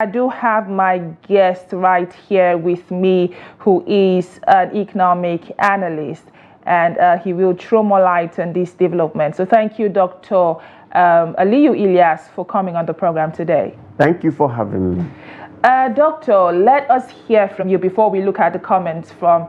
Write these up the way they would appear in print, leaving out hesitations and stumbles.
I do have my guest right here with me, who is an economic analyst, and he will throw more light on this development. So thank you, Dr. Aliyu Iliyas, for coming on the program today. Thank you for having me. Doctor, let us hear from you before we look at the comments from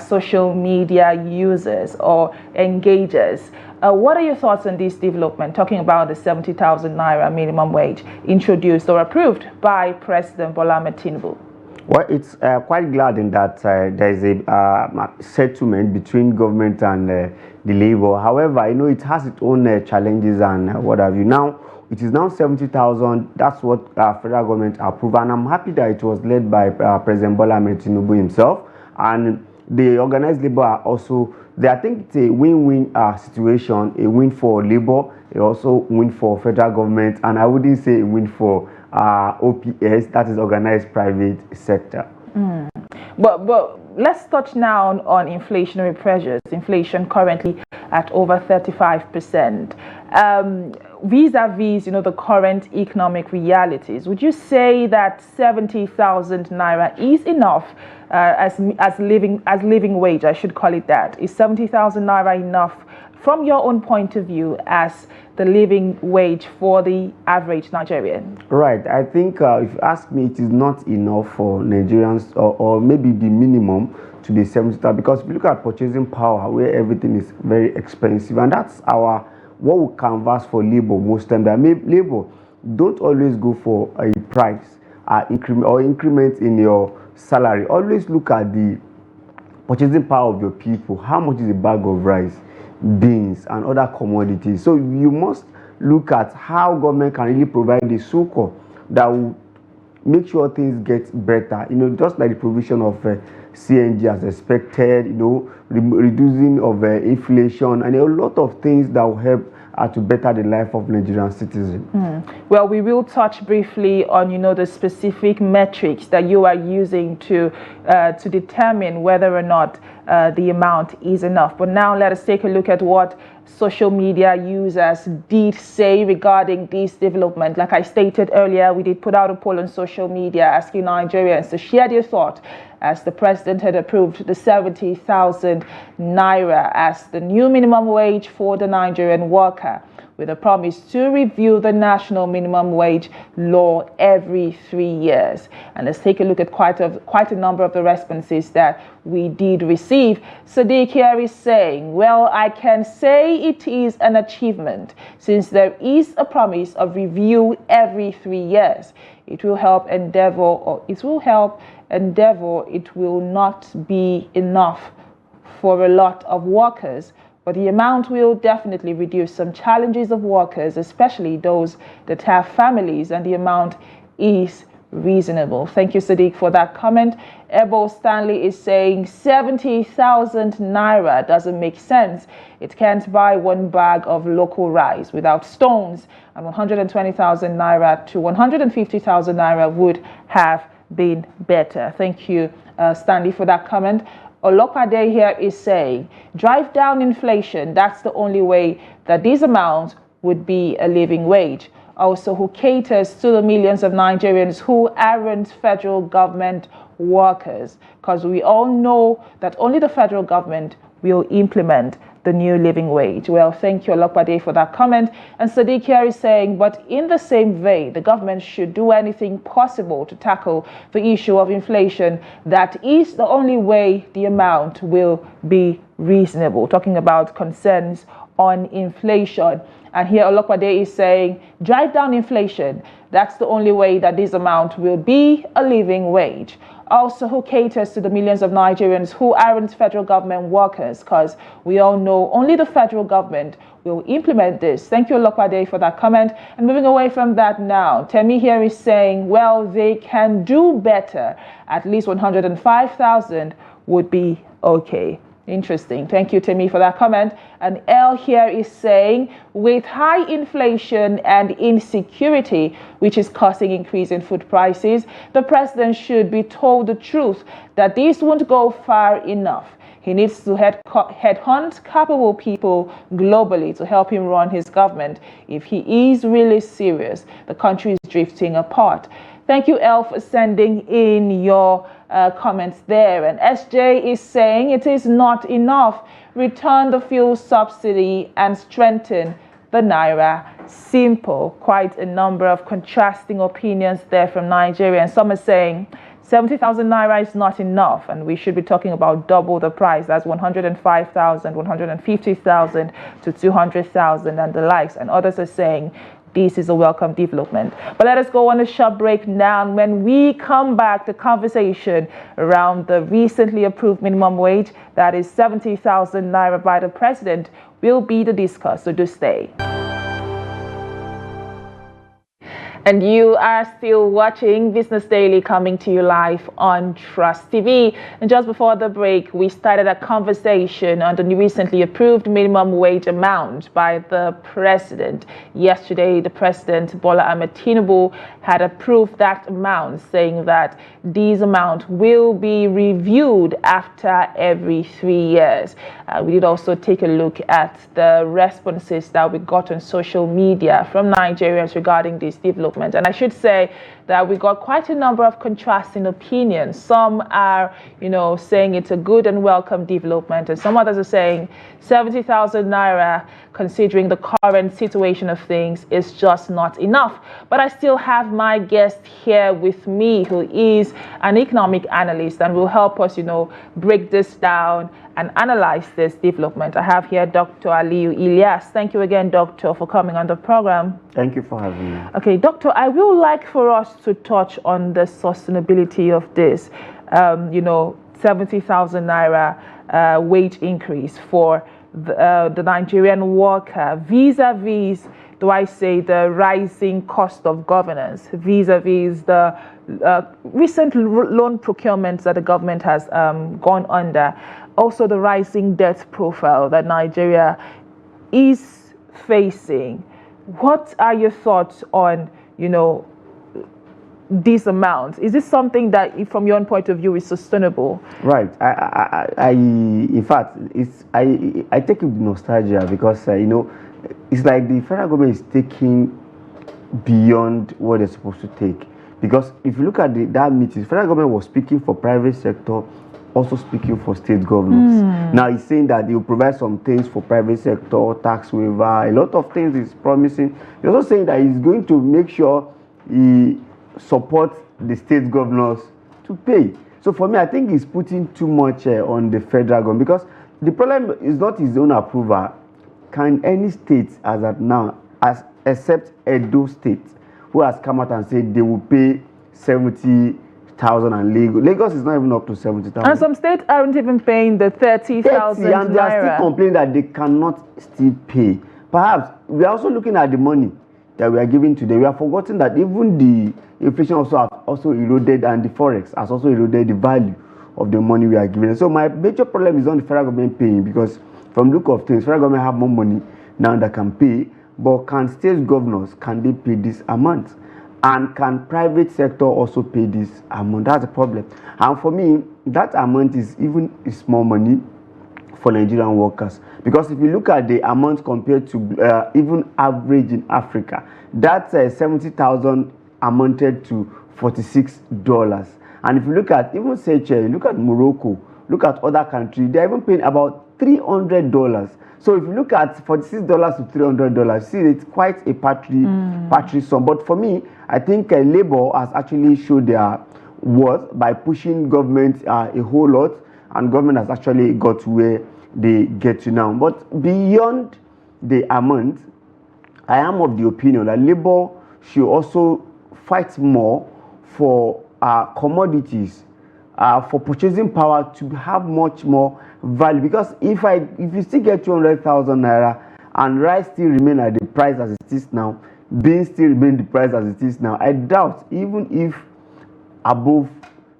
social media users or engagers. What are your thoughts on this development, talking about the 70,000 naira minimum wage introduced or approved by President Bola Ahmed Tinubu? Well, it's quite glad in that there is a settlement between government and the labor. However, it has its own challenges and what have you. Now, it is now 70,000. That's what federal government approved, and I'm happy that it was led by President Bola Ahmed Tinubu himself. And the organized labor are also there. I think it's a win-win situation, a win for labor, a also win for federal government, and I wouldn't say a win for OPS, that is organized private sector. But let's touch now on inflationary pressures. Inflation currently at over 35%. Vis-a-vis, the current economic realities, would you say that 70,000 naira is enough as living wage? I should call it that. Is 70,000 naira enough from your own point of view as the living wage for the average Nigerian? Right. I think if you ask me, it is not enough for Nigerians, or maybe the minimum to be 70,000, because if you look at purchasing power, where everything is very expensive, and that's what we canvas for labor most times. That labor don't always go for a price increment in your salary. Always look at the purchasing power of your people. How much is a bag of rice, beans, and other commodities? So you must look at how government can really provide the succor that will make sure things get better. Just like the provision of CNG as expected, reducing of inflation, and a lot of things that will help to better the life of Nigerian citizens. Well, we will touch briefly on, the specific metrics that you are using to determine whether or not the amount is enough. But now let us take a look at what social media users did say regarding this development. Like I stated earlier, we did put out a poll on social media asking Nigerians to share their thought as the president had approved the 70,000 naira as the new minimum wage for the Nigerian worker, with a promise to review the national minimum wage law every 3 years. And let's take a look at quite a number of the responses that we did receive. Sadiq here is saying, well, I can say it is an achievement since there is a promise of review every 3 years. It will help endeavor, it will not be enough for a lot of workers, but the amount will definitely reduce some challenges of workers, especially those that have families, and the amount is reasonable. Thank you, Sadiq, for that comment. Ebo Stanley is saying 70,000 naira doesn't make sense. It can't buy one bag of local rice without stones, and 120,000 naira to 150,000 naira would have been better. Thank you, Stanley, for that comment. Olopade here is saying, drive down inflation. That's the only way that this amount would be a living wage. Also, who caters to the millions of Nigerians who aren't federal government workers, because we all know that only the federal government will implement the new living wage. Well, thank you, Olopade, for that comment. And Sadiq here is saying, but in the same vein, the government should do anything possible to tackle the issue of inflation. That is the only way the amount will be reasonable. Talking about concerns on inflation. And here Olopade is saying, drive down inflation. That's the only way that this amount will be a living wage. Also, who caters to the millions of Nigerians who aren't federal government workers, because we all know only the federal government will implement this. Thank you, Olopade, for that comment. And moving away from that now, Temi here is saying, well, they can do better. At least 105,000 would be okay. Interesting. Thank you, Temi, for that comment. And L here is saying, with high inflation and insecurity, which is causing increase in food prices, the president should be told the truth that this won't go far enough. He needs to headhunt capable people globally to help him run his government. If he is really serious, the country is drifting apart. Thank you, El, for sending in your comments there. And SJ is saying it is not enough. Return the fuel subsidy and strengthen the Naira. Simple. Quite a number of contrasting opinions there from Nigeria. And some are saying 70,000 Naira is not enough, and we should be talking about double the price. That's 105,000, 150,000 to 200,000 and the likes. And others are saying this is a welcome development. But let us go on a short break now. And when we come back, the conversation around the recently approved minimum wage, that is 70,000 Naira by the president, will be the discuss. So do stay. And you are still watching Business Daily, coming to you live on Trust TV. And just before the break, we started a conversation on the recently approved minimum wage amount by the president. Yesterday, the president, Bola Ahmed Tinubu, had approved that amount, saying that this amount will be reviewed after every 3 years. We did also take a look at the responses that we got on social media from Nigerians regarding this development. And I should say that we got quite a number of contrasting opinions. Some are, saying it's a good and welcome development, and some others are saying 70,000 Naira, considering the current situation of things, is just not enough. But I still have my guest here with me, who is an economic analyst and will help us, break this down and analyze this development. I have here Dr. Aliyu Iliyas. Thank you again, Doctor, for coming on the program. Thank you for having me. Okay, Doctor, I will like for us to touch on the sustainability of this, 70,000 Naira wage increase for the Nigerian worker vis-a-vis, do I say, the rising cost of governance, vis-a-vis the recent loan procurements that the government has gone under, also the rising debt profile that Nigeria is facing. What are your thoughts on, this amount? Is this something that, from your own point of view, is sustainable? Right. In fact, I take it with nostalgia because it's like the federal government is taking beyond what they're supposed to take. Because if you look at that meeting, the federal government was speaking for private sector, also speaking for state governors. Now he's saying that he will provide some things for private sector, tax waiver, a lot of things he's promising. He's also saying that he's going to make sure he supports the state governors to pay. So for me, I think he's putting too much on the federal government, because the problem is not his own approval. Can any state as at now, except Edo State, who has come out and said they will pay 70,000, and Lagos is not even up to 70,000. And some states aren't even paying the 30,000 naira. And they are still complaining that they cannot still pay. Perhaps we are also looking at the money that we are giving today. We have forgotten that even the inflation also eroded, and the forex has also eroded the value of the money we are giving. So my major problem is not the federal government paying, because from look of things, federal government have more money now that can pay, but can state governors, can they pay this amount? And can private sector also pay this amount? That's the problem. And for me, that amount is even small money for Nigerian workers. Because if you look at the amount compared to even average in Africa, that 70,000 amounted to $46. And if you look at even Seychelles, look at Morocco, look at other countries, they're even paying about $300. So if you look at $46 to $300, see, it's quite a patchy sum. But for me, I think Labour has actually showed their worth by pushing government a whole lot, and government has actually got to where they get to now. But beyond the amount, I am of the opinion that Labour should also fight more for commodities, for purchasing power to have much more value. Because if you still get 200,000 naira and rice still remain at the price as it is now, beans still remain the price as it is now, I doubt even if above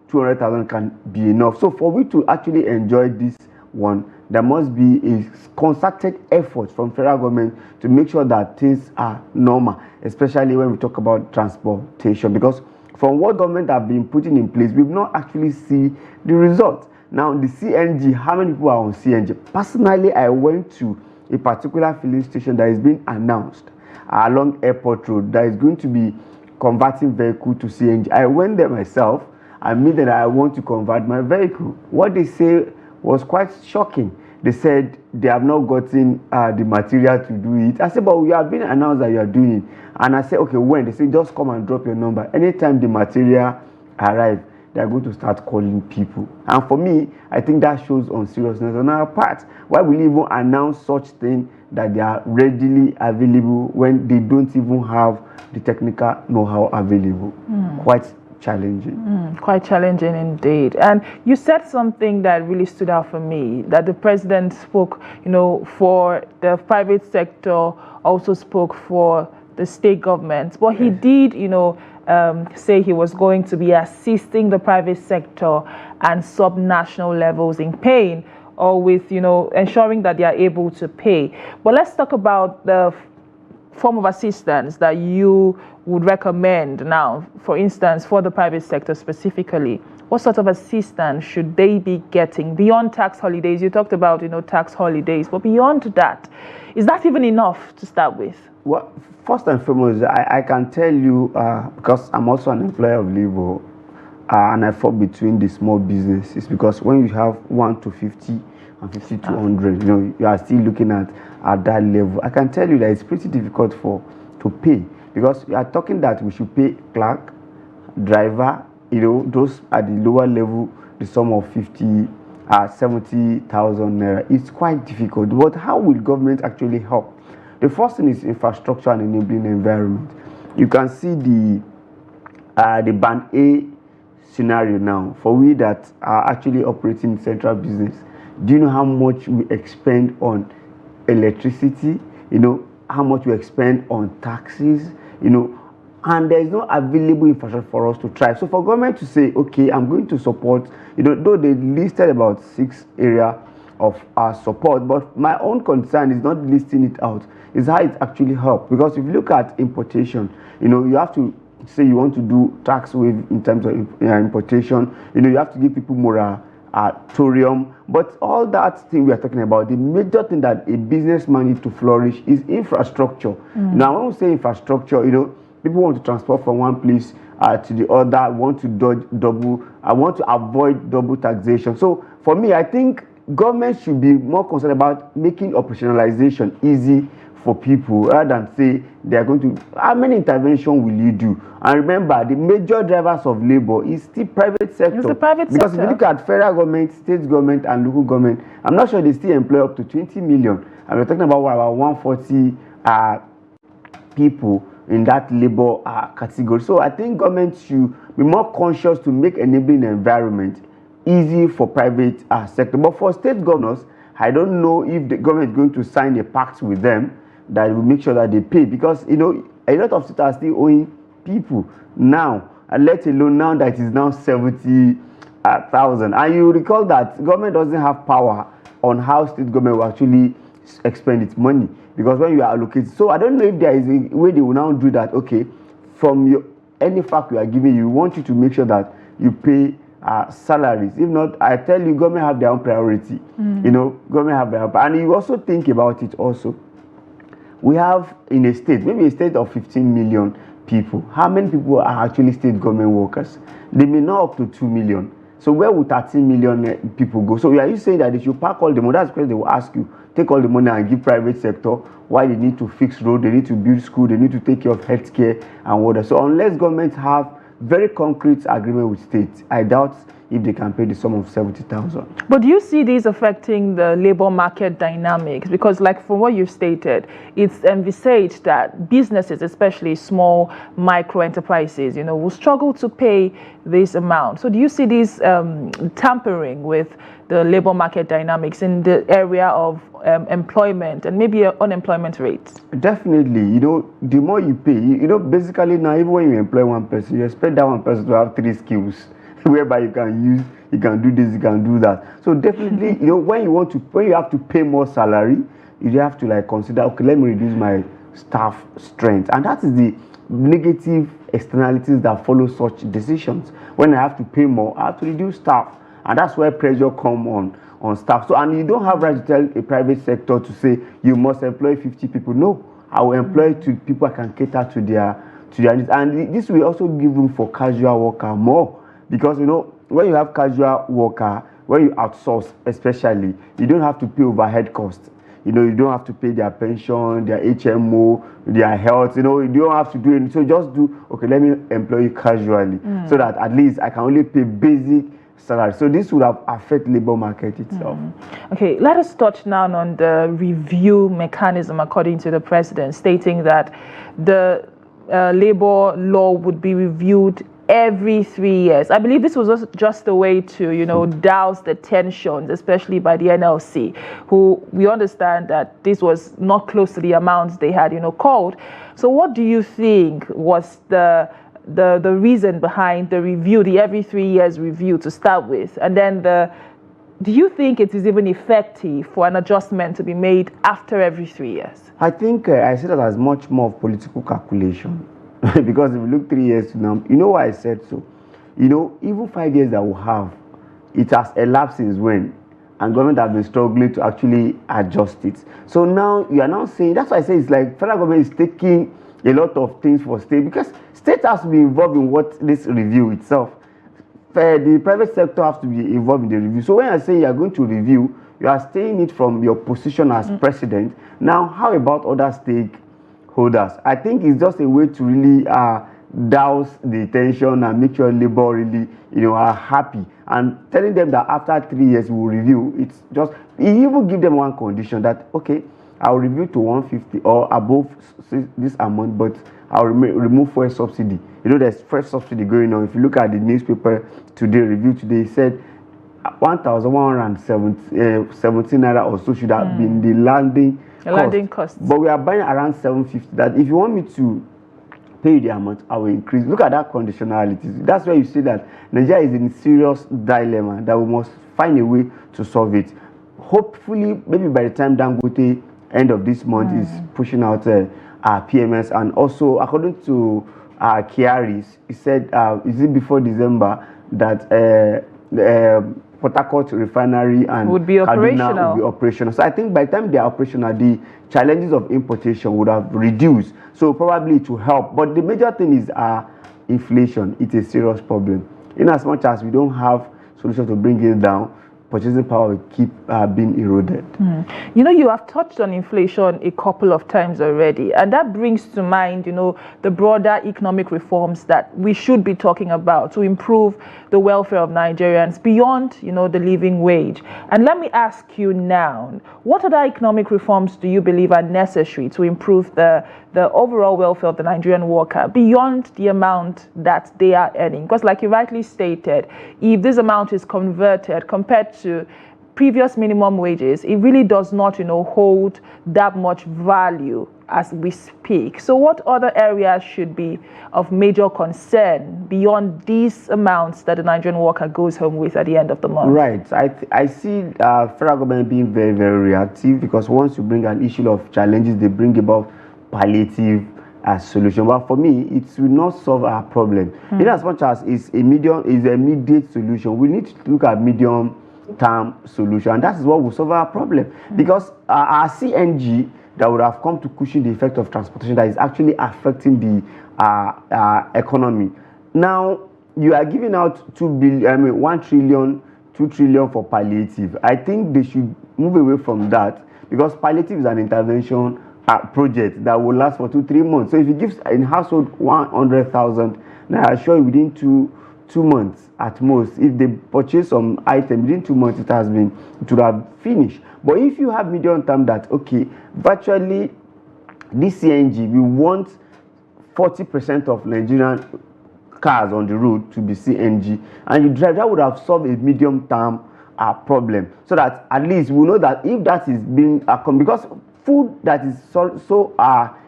200,000 can be enough. So for we to actually enjoy this one, there must be a concerted effort from federal government to make sure that things are normal, especially when we talk about transportation. Because from what government have been putting in place, we've not actually see the result. Now, the CNG, how many people are on CNG? Personally, I went to a particular filling station that is being announced along Airport Road that is going to be converting vehicle to CNG. I went there myself. I mean that I want to convert my vehicle. What they say was quite shocking. They said they have not gotten the material to do it. I said, but we have been announced that you are doing it. And I said, okay, when? They said, just come and drop your number. Anytime the material arrives, they are going to start calling people. And for me, I think that shows on seriousness on our part. Why will you even announce such things that they are readily available when they don't even have the technical know-how available? Quite challenging. Quite challenging indeed. And you said something that really stood out for me, that the president spoke, for the private sector, also spoke for the state government. But he did, say he was going to be assisting the private sector and subnational levels in paying, or with, ensuring that they are able to pay. But let's talk about the form of assistance that you would recommend now, for instance, for the private sector specifically. What sort of assistance should they be getting beyond tax holidays? You talked about, tax holidays, but beyond that, is that even enough to start with? Well, first and foremost, I can tell you, because I'm also an employer of labor, and I fall between the small businesses, because when you have 1 to 50 and 50 to 100, you are still looking at that level. I can tell you that it's pretty difficult to pay, because you are talking that we should pay clerk, driver, those at the lower level, the sum of 70,000 naira. It's quite difficult. But how will government actually help? The first thing is infrastructure and enabling environment. You can see the band A scenario now for we that are actually operating in central business. Do you know how much we expend on electricity? How much we expend on taxes? And there is no available infrastructure for us to try. So for government to say, okay, I'm going to support, though they listed about 6 areas of our support, but my own concern is not listing it out, is how it actually helps. Because if you look at importation, you have to say you want to do tax waive in terms of importation, you have to give people moratorium. But all that thing we are talking about, the major thing that a businessman needs to flourish is infrastructure. Now, when we say infrastructure, people want to transport from one place to the other, want to want to avoid double taxation. So for me, I think government should be more concerned about making operationalization easy for people, rather than say they are going to, how many interventions will you do? And remember, the major drivers of labor is still private sector. It's the private because sector. If you look at federal government, state government, and local government, I'm not sure they still employ up to 20 million. And we're talking about about 140 people in that labor category. So I think government should be more conscious to make enabling environment easy for private sector. But for state governors, I don't know if the government is going to sign a pact with them that will make sure that they pay, because a lot of states are still owing people now, and let alone now that it is now 70,000. And you recall that government doesn't have power on how state government will actually expend its money, because when you are allocated, so I don't know if there is a way they will now do that. Okay, from any fact we are giving you, we want you to make sure that you pay salaries. If not, I tell you, government have their own priority. Government have their own, and you also think about it also. We have in a state, maybe a state of 15 million people. How many people are actually state government workers? They may not up to 2 million. So where would 13 million people go? So are you saying that they should pack all the money? That's the question they will ask you. Take all the money and give private sector, why they need to fix road, they need to build school, they need to take care of healthcare and water. So unless government have very concrete agreement with states, I doubt if they can pay the sum of 70,000. But do you see these affecting the labor market dynamics? Because like from what you've stated, it's envisaged that businesses, especially small micro enterprises, will struggle to pay this amount. So do you see this tampering with the labor market dynamics in the area of employment and maybe unemployment rates? Definitely. The more you pay, basically now, even when you employ one person, you expect that one person to have 3 skills whereby you can do this, you can do that. So definitely, when you have to pay more salary, you have to consider, okay, let me reduce my staff strength. And that is the negative externalities that follow such decisions. When I have to pay more, I have to reduce staff. And that's where pressure comes on staff. So, and you don't have right to tell a private sector to say you must employ 50 people. No, I will employ 2 people I can cater to to their needs. And this will also give room for casual worker more, because when you have casual worker, when you outsource especially, you don't have to pay overhead costs. You don't have to pay their pension, their HMO, their health. You don't have to do anything. So just do, okay, let me employ you casually, so that at least I can only pay basic salary. So this would have affect labor market itself. Okay, let us touch now on the review mechanism, according to the president, stating that the labor law would be reviewed every 3 years. I believe this was just a way to, douse the tensions, especially by the NLC, who we understand that this was not close to the amounts they had, called. So what do you think was the reason behind the review, the every 3 years review to start with? And then do you think it is even effective for an adjustment to be made after every 3 years? I think I see that as much more of political calculation. Because if you look 3 years to now, why I said so? Even 5 years that we have, it has elapsed since when? And government have been struggling to actually adjust it. So now you are now saying, that's why I say it's like federal government is taking a lot of things for state, because state has to be involved in what this review itself. The private sector has to be involved in the review. So when I say you are going to review, you are staying it from your position as president. Now, how about other stakeholders? I think it's just a way to really douse the tension and make sure labor really, are happy. And telling them that after 3 years we will review, it's just, you even give them one condition that, okay, I'll review to 150 or above this amount, but I'll remove fuel subsidy. There's fuel subsidy going on. If you look at the newspaper today, review today, it said 1,117 naira or so should have been the landing cost. But we are buying around 750. That if you want me to pay the amount, I will increase. Look at that conditionality. That's where you see that Nigeria is in serious dilemma, that we must find a way to solve it. Hopefully, maybe by the time Dangote end of this month is pushing out PMS, and also according to Kiaris, he said, is it before December that Port Harcourt refinery and would be operational. So I think by the time they are operational, the challenges of importation would have reduced. So probably to help. But the major thing is inflation. It's a serious problem. In as much as we don't have solution to bring it down, purchasing power will keep being eroded. You have touched on inflation a couple of times already, and that brings to mind, the broader economic reforms that we should be talking about to improve the welfare of Nigerians beyond, the living wage. And let me ask you now, what other economic reforms do you believe are necessary to improve the overall welfare of the Nigerian worker beyond the amount that they are earning? Because like you rightly stated, if this amount is converted compared to previous minimum wages, it really does not, hold that much value as we speak. So what other areas should be of major concern beyond these amounts that the Nigerian worker goes home with at the end of the month? Right. I see federal government being very, very reactive, because once you bring an issue of challenges, they bring about palliative solution. But for me, it will not solve our problem. In as much as it's a immediate solution, we need to look at medium-term solution, and that is what will solve our problem. Because our CNG that would have come to cushion the effect of transportation that is actually affecting the economy. Now you are giving out 1 trillion, 2 trillion for palliative. I think they should move away from that, because palliative is an intervention project that will last for 2-3 months. So if you give in household 100,000, now I assure you within two months at most, if they purchase some item within 2 months, it would have finished. But if you have medium term that, okay, virtually this CNG, we want 40% of Nigerian cars on the road to be CNG, and you drive, that would have solved a medium term problem. So that at least we know that if that is being because food that is so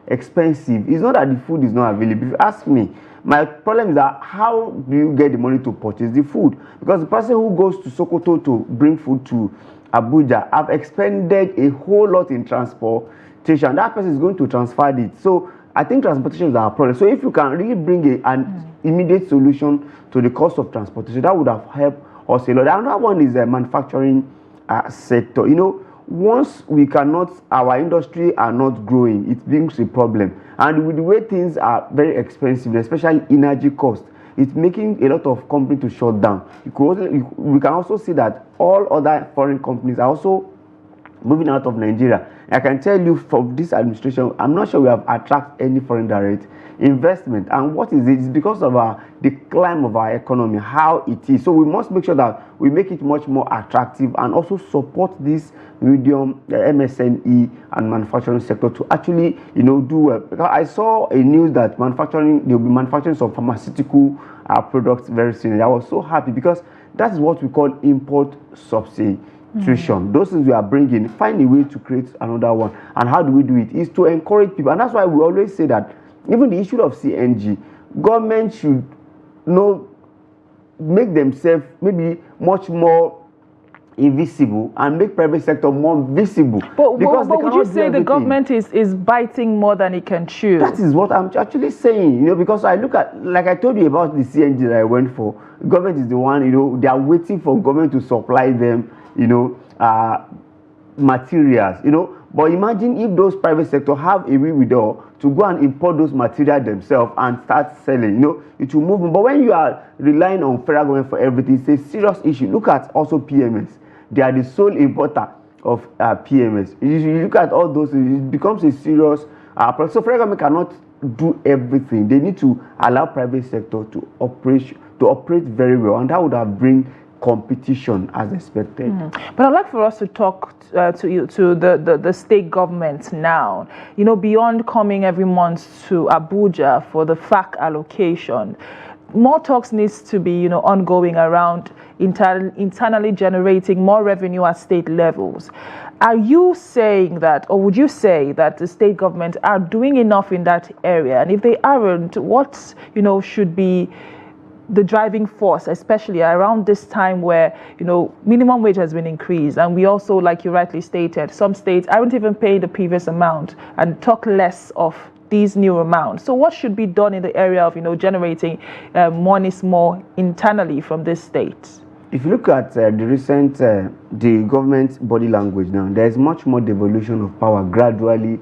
expensive, it's not that the food is not available. If you ask me, my problem is that how do you get the money to purchase the food? Because the person who goes to Sokoto to bring food to Abuja have expended a whole lot in transportation. That person is going to transfer it. So I think transportation is our problem. So if you can really bring an immediate solution to the cost of transportation, that would have helped us a lot. Another one is the manufacturing sector. once we cannot, our industry are not growing, it brings a problem. And with the way things are very expensive, especially energy cost, it's making a lot of companies to shut down. We can also see that all other foreign companies are also moving out of Nigeria. I can tell you from this administration, I'm not sure we have attracted any foreign direct investment. And what is it? It's because of the climb of our economy, how it is. So we must make sure that we make it much more attractive and also support this medium, MSME and manufacturing sector to actually, do well. Because I saw a news that they'll be manufacturing some pharmaceutical products very soon. I was so happy because that is what we call import subsidy. Those things we are bringing, find a way to create another one. And how do we do it? Is to encourage people. And that's why we always say that even the issue of CNG, government should make themselves maybe much more invisible and make private sector more visible. But would you say the government is biting more than it can chew? That is what I'm actually saying, because I look at, like I told you about the CNG that I went for, government is the one, they are waiting for government to supply them, materials, but imagine if those private sector have a wherewithal to go and import those materials themselves and start selling, it will move. But when you are relying on federal government for everything, it's a serious issue. Look at also PMS. They are the sole importer of PMS. You look at all those, it becomes a serious problem. So federal government cannot do everything. They need to allow private sector to operate very well, and that would have bring competition as expected. But I'd like for us to talk to the state government now. Beyond coming every month to Abuja for the FAC allocation, more talks needs to be ongoing around internally generating more revenue at state levels. Are you saying that, or would you say that the state government are doing enough in that area? And if they aren't, what should be the driving force, especially around this time where minimum wage has been increased, and we also, like you rightly stated, some states aren't even paying the previous amount and talk less of these new amounts. So what should be done in the area of generating money more internally from this state? If you look at the recent the government body language now, there is much more devolution of power gradually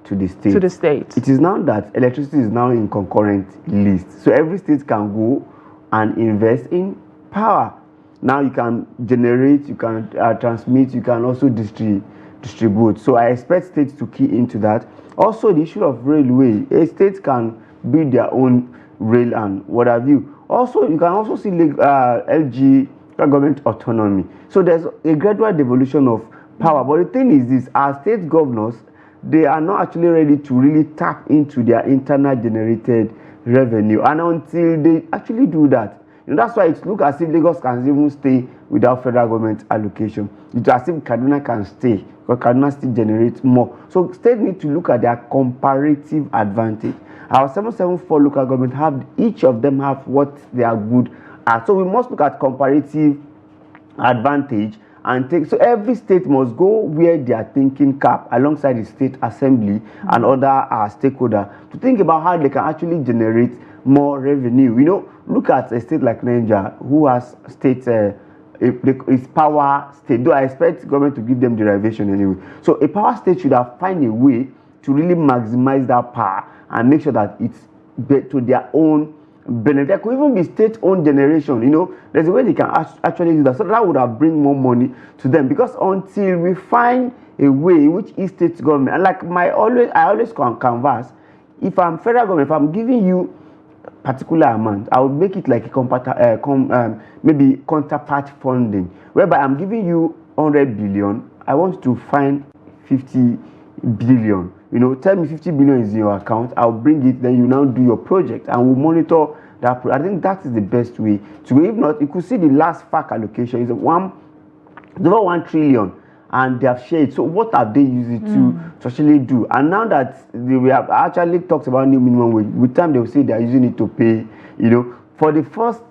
to the state. It is now that electricity is now in concurrent list, so every state can go and invest in power. Now you can generate, you can transmit, you can also distribute. So I expect states to key into that. Also, the issue of railway, a state can build their own rail and what have you. Also, you can also see LG, government autonomy. So there's a gradual devolution of power. But the thing is this, our state governors, they are not actually ready to really tap into their internal generated revenue, and until they actually do that, that's why it looks as if Lagos can even stay without federal government allocation. It's as if Kaduna can stay, because Kaduna still generates more. So states need to look at their comparative advantage. Our 774 local government each of them have what they are good at. So we must look at comparative advantage and take. So every state must go where they are thinking cap alongside the state assembly and other stakeholders to think about how they can actually generate more revenue. Look at a state like Nigeria, who has state its power state. Though I expect government to give them derivation anyway. So a power state should have find a way to really maximize that power and make sure that it's to their own benefit. There could even be state-owned generation. There's a way they can actually do that. So that would have bring more money to them. Because until we find a way in which each state government, and like I always canvass, if I'm federal government, if I'm giving you particular amount, I would make it like a maybe counterpart funding, whereby I'm giving you 100 billion. I want to find 50 billion. Tell me 50 billion is in your account, I'll bring it, then you now do your project and we'll monitor that. I think that is the best way to go. If not, you could see the last FAC allocation is over 1 trillion and they have shared. So what have they used it to actually do? And now that we have actually talked about new minimum wage, with time they will say they are using it to pay, for the first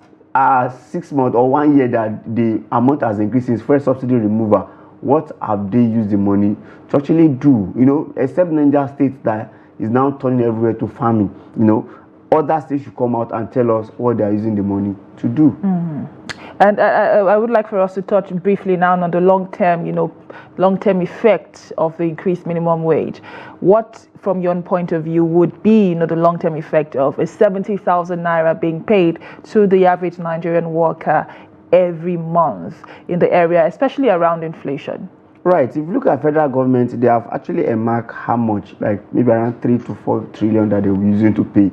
6 months or 1 year that the amount has increased since first subsidy removal. What have they used the money to actually do? Except Nigeria State that is now turning everywhere to farming. Other states should come out and tell us what they are using the money to do. And I would like for us to touch briefly now on the long-term, long-term effects of the increased minimum wage. What, from your point of view, would be, the long-term effect of a 70,000 naira being paid to the average Nigerian worker every month in the area, especially around inflation? Right. If you look at federal government, they have actually earmarked how much, like maybe around 3 to 4 trillion that they were using to pay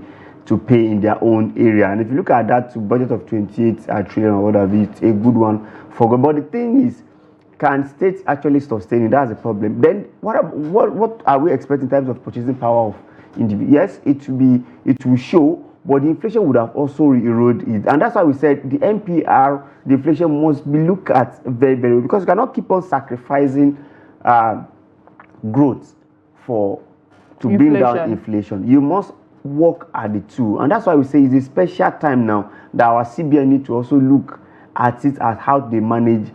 in their own area. And if you look at that to budget of 28 trillion or whatever, it's a good one for God. But the thing is, can states actually sustain it? That's the problem. Then what are we expecting in terms of purchasing power of individuals? Yes, it will show, but the inflation would have also eroded it. And that's why we said the MPR, the inflation must be looked at very, very well, because you cannot keep on sacrificing growth to bring down inflation. You must work at the two. And that's why we say it's a special time now that our CBN need to also look at it, at how they manage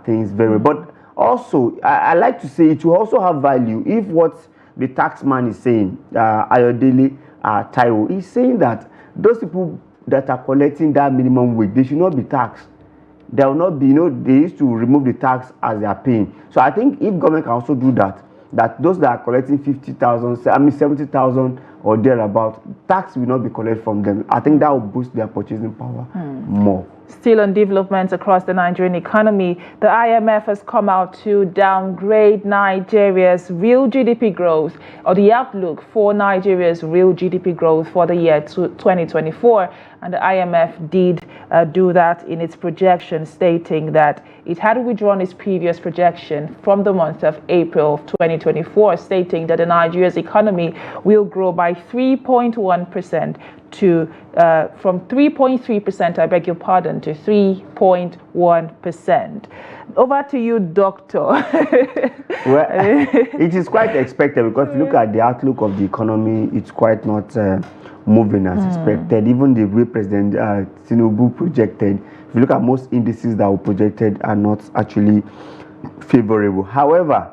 things very well. But also, I like to say it will also have value if what the taxman is saying, Ayodele Taiwo, is saying that those people that are collecting that minimum wage, they should not be taxed. There will not be, they used to remove the tax as they are paying. So I think if government can also do that those that are collecting 50,000, 70,000 or thereabout, tax will not be collected from them. I think that will boost their purchasing power more. Still on developments across the Nigerian economy, the IMF has come out to downgrade Nigeria's real GDP growth, or the outlook for Nigeria's real GDP growth for the year 2024. And the IMF did do that in its projection, stating that it had withdrawn its previous projection from the month of April of 2024, stating that the Nigeria's economy will grow by 3.1% from 3.3%, I beg your pardon, to 3.1%. Over to you, Doctor. Well, it is quite expected, because if you look at the outlook of the economy, it's quite not moving as expected. Even the way President Tinubu projected, if you look at most indices that were projected, are not actually favorable. However,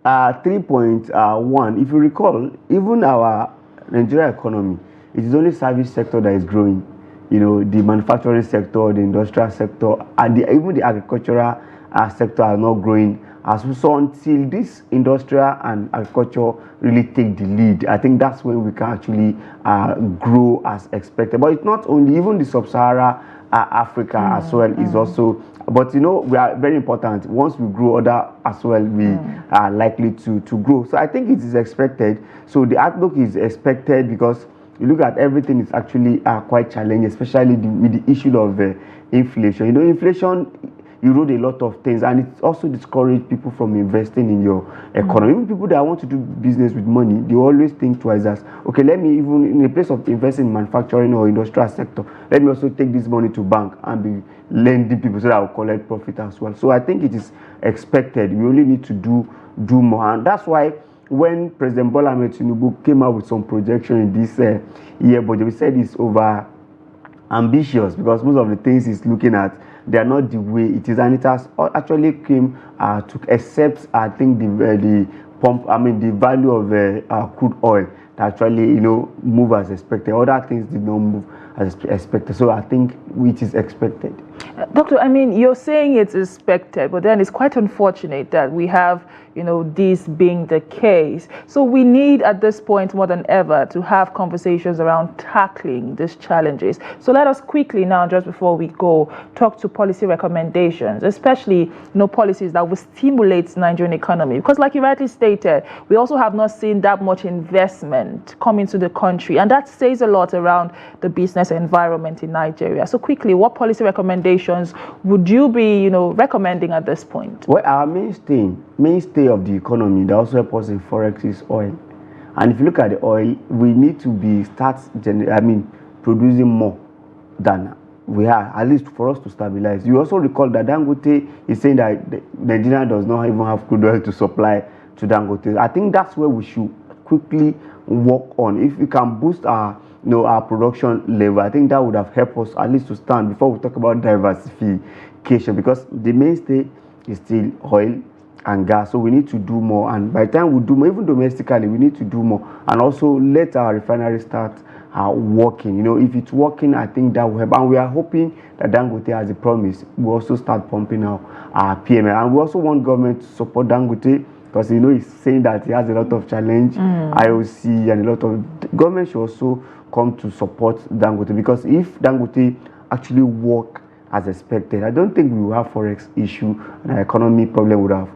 3.1, if you recall, even our Nigerian economy, it is only service sector that is growing. The manufacturing sector, the industrial sector, and even the agricultural sector are not growing as we saw. Until this industrial and agriculture really take the lead, I think that's when we can actually grow as expected. But it's not only, even the sub-Sahara Africa as well is also, but we are very important. Once we grow other as well, we are likely to grow. So I think it is expected. So the outlook is expected, because you look at everything is actually quite challenging, especially with the issue of inflation. Inflation erode a lot of things, and it also discourages people from investing in your economy. Even people that want to do business with money, they always think twice as, okay, let me, even in the place of investing in manufacturing or industrial sector, let me also take this money to bank and be lending people so that I will collect profit as well. So I think it is expected. We only need to do more, and that's why when President Bola Ahmed Tinubu came out with some projection in this year budget, we said it's over ambitious, because most of the things he's looking at, they are not the way it is, and it has actually came to accept, I think, the value of crude oil that actually move as expected. Other things did not move as expected. So I think it is expected. Doctor, you're saying it's expected, but then it's quite unfortunate that we have, this being the case. So we need, at this point more than ever, to have conversations around tackling these challenges. So let us quickly now, just before we go, talk to policy recommendations, especially, policies that will stimulate the Nigerian economy. Because like you rightly stated, we also have not seen that much investment come into the country. And that says a lot around the business environment in Nigeria. So quickly, what policy recommendations would you be, recommending at this point? Well, our mainstay of the economy that also helps us in forex is oil. And if you look at the oil, we need to producing more than we are, at least for us to stabilize. You also recall that Dangote is saying that Nigeria does not even have crude oil to supply to Dangote. I think that's where we should quickly work on. If we can boost our production level, I think that would have helped us at least to stand before we talk about diversification, because the mainstay is still oil. and gas. So we need to do more, and by the time we do more, even domestically, we need to do more, and also let our refinery start working. You know, if it's working, I think that will help, and we are hoping that Dangote, as a promise, will also start pumping out our PML, and we also want government to support Dangote, because you know he's saying that he has a lot of challenge, IOC and a lot of government should also come to support Dangote, because if Dangote actually work as expected, I don't think we will have forex issue, and our economy problem would have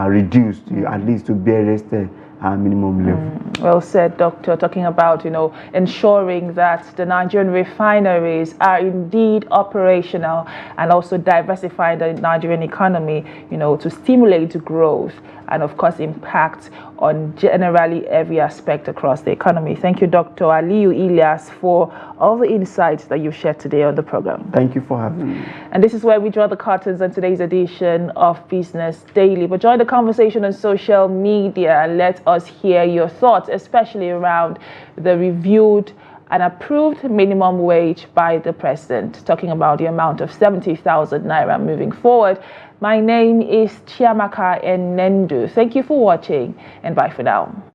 reduced at least to barest minimum level. Well said, Doctor. Talking about, you know, ensuring that the Nigerian refineries are indeed operational, and also diversifying the Nigerian economy, you know, to stimulate growth and, of course, impact on generally every aspect across the economy. Thank you, Dr. Aliyu Iliyas, for all the insights that you've shared today on the program. Thank you for having me. And this is where we draw the curtains on today's edition of Business Daily. But join the conversation on social media and let us hear your thoughts, especially around the reviewed and approved minimum wage by the president, talking about the amount of 70,000 naira moving forward. My name is Chiamaka Enendu. Thank you for watching, and bye for now.